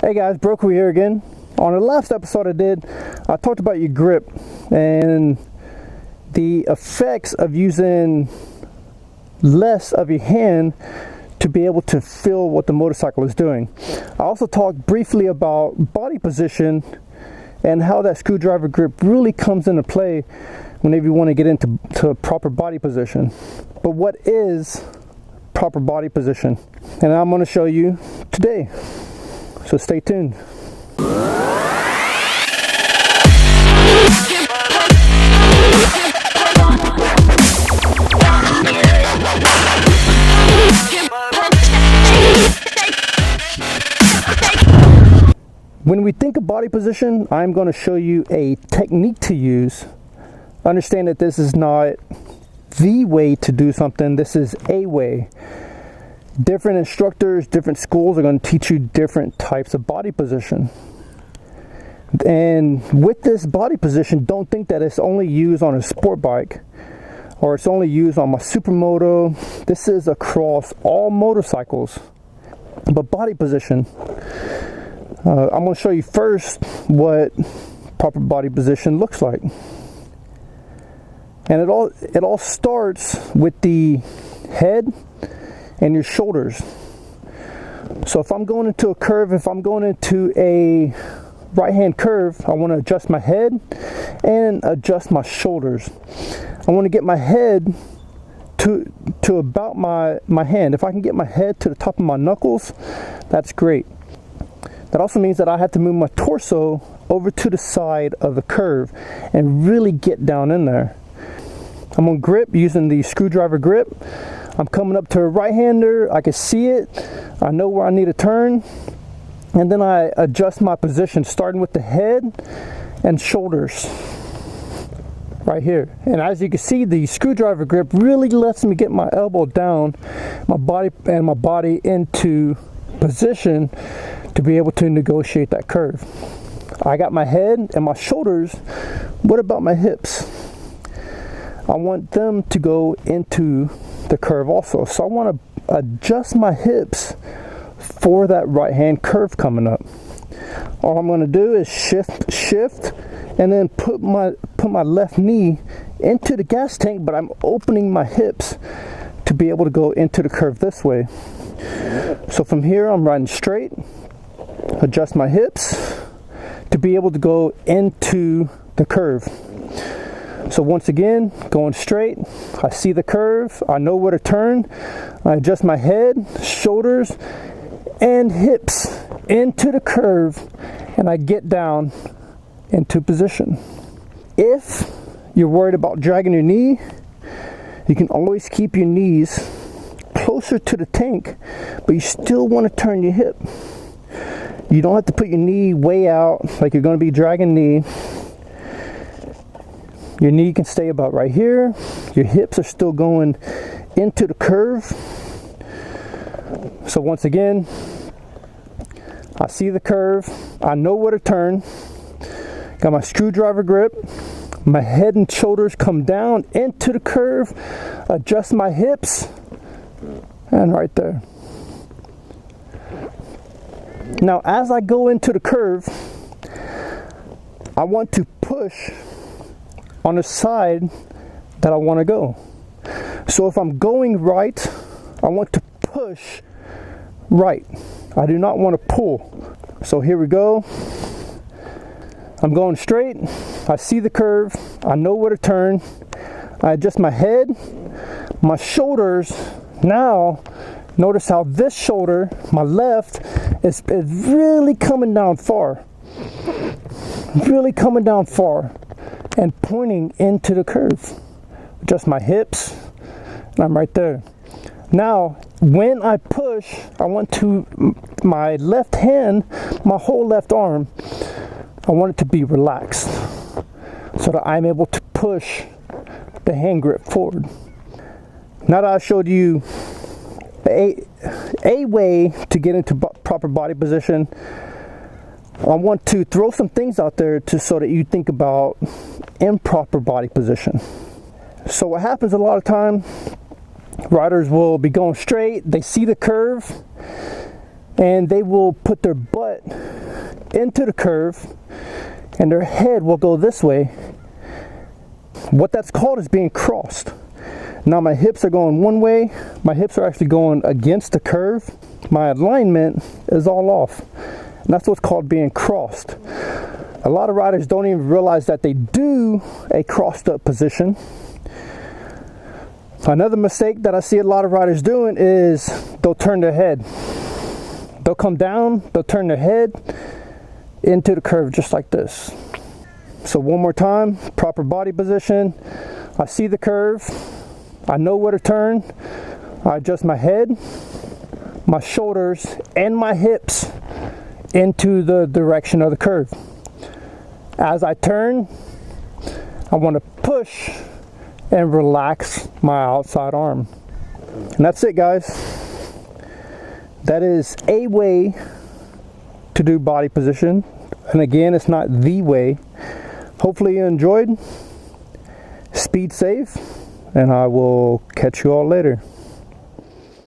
Hey guys, Broku here again. On the last episode I talked about your grip and the effects of using less of your hand to be able to feel what the motorcycle is doing. I also talked briefly about body position and how that screwdriver grip really comes into play whenever you want to get into proper body position. But what is proper body position? And I'm going to show you today. So stay tuned. When we think of body position, I'm going to show you a technique to use. Understand that this is not the way to do something, this is a way. Different instructors, different schools are going to teach you different types of body position. And with this body position, don't think that it's only used on a sport bike or it's only used on my supermoto. This is across all motorcycles. But body position, I'm going to show you first what proper body position looks like. And it all starts with the head and your shoulders. So if I'm going into a curve, if I'm going into a right hand curve, I want to adjust my head and adjust my shoulders. I want to get my head to about my hand. If I can get my head to the top of my knuckles, that's great. That also means that I have to move my torso over to the side of the curve and really get down in there. I'm going to grip using the screwdriver grip. I'm coming up to a right-hander, I can see it, I know where I need to turn, and then I adjust my position starting with the head and shoulders right here. And as you can see, the screwdriver grip really lets me get my elbow down, my body into position to be able to negotiate that curve. I got my head and my shoulders. What about my hips? I want them to go into the curve also. So I want to adjust my hips for that right hand curve coming up. All I'm going to do is shift and then put my left knee into the gas tank, but I'm opening my hips to be able to go into the curve this way. So from here I'm riding straight, adjust my hips to be able to go into the curve. So once again, going straight, I see the curve, I know where to turn, I adjust my head, shoulders, and hips into the curve, and I get down into position. If you're worried about dragging your knee, you can always keep your knees closer to the tank, but you still want to turn your hip. You don't have to put your knee way out like you're going to be dragging knee. Your knee can stay about right here. Your hips are still going into the curve. So once again, I see the curve. I know where to turn. Got my screwdriver grip. My head and shoulders come down into the curve. Adjust my hips. And right there. Now as I go into the curve, I want to push on the side that I want to go. So if I'm going right, I want to push right. I do not want to pull. So here we go. I'm going straight. I see the curve. I know where to turn. I adjust my head, my shoulders. Now notice how this shoulder, my left, is really coming down far. Really coming down far and pointing into the curve. Adjust my hips, and I'm right there. Now, when I push, I want to, my left hand, my whole left arm, I want it to be relaxed so that I'm able to push the hand grip forward. Now that I showed you a way to get into proper body position, I want to throw some things out there so that you think about improper body position. So what happens a lot of time, riders will be going straight, they see the curve, and they will put their butt into the curve and their head will go this way. What that's called is being crossed. Now my hips are going one way, my hips are actually going against the curve. My alignment is all off. And that's what's called being crossed. A lot of riders don't even realize that they do a crossed up position. Another mistake that I see a lot of riders doing is they'll turn their head. They'll come down, they'll turn their head into the curve just like this. So one more time, proper body position. I see the curve, I know where to turn. I adjust my head, my shoulders, and my hips into the direction of the curve. As I turn, I want to push and relax my outside arm. And that's it, guys. That is a way to do body position. And again, it's not the way. Hopefully you enjoyed. Speed safe, and I will catch you all later.